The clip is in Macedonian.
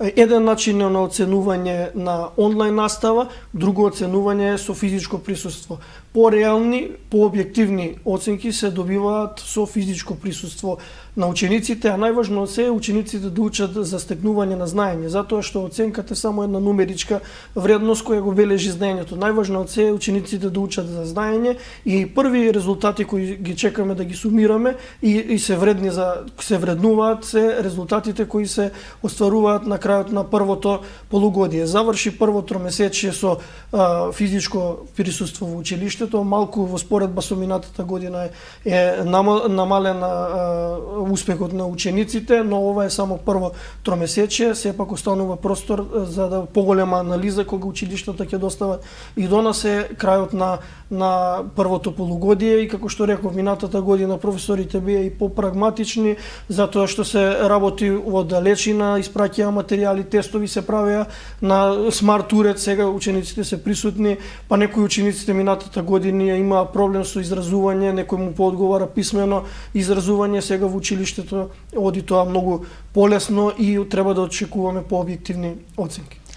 Еден начин е на оценување на онлайн настава, друго оценување е со физичко присуство. По-реални, по-објективни оценки се добиваат со физичко присуство на учениците, а најважно од се е учениците да учат за стекнување на знаење, затоа што оценката е само една нумеричка вредност која го бележи знаењето. Најважно од се е учениците да учат за знаење и први резултати кои ги чекаме да ги сумираме и се вредни се вреднуваат се резултатите кои се остваруваат на крајот на првото полугодие. Заврши прво тромесечие со физичко присуство во училиштето, малку во споредба со минатата година е намален успехот на учениците, но ова е само прво тромесечие, сепак останува простор за да поголема анализа кога училиштата ќе достават и до нас е крајот на првото полугодие и како што реков минатата година професорите беа и попрагматични затоа што се работи во далечина, испраќаа материјали, тестови се правеа на смарт уред, сега учениците се присутни, па некои учениците минатата година имаа проблем со изразување, некој му поодговара писмено изразување, сега во училиштето оди тоа многу полесно и треба да очекуваме пообјективни оценки.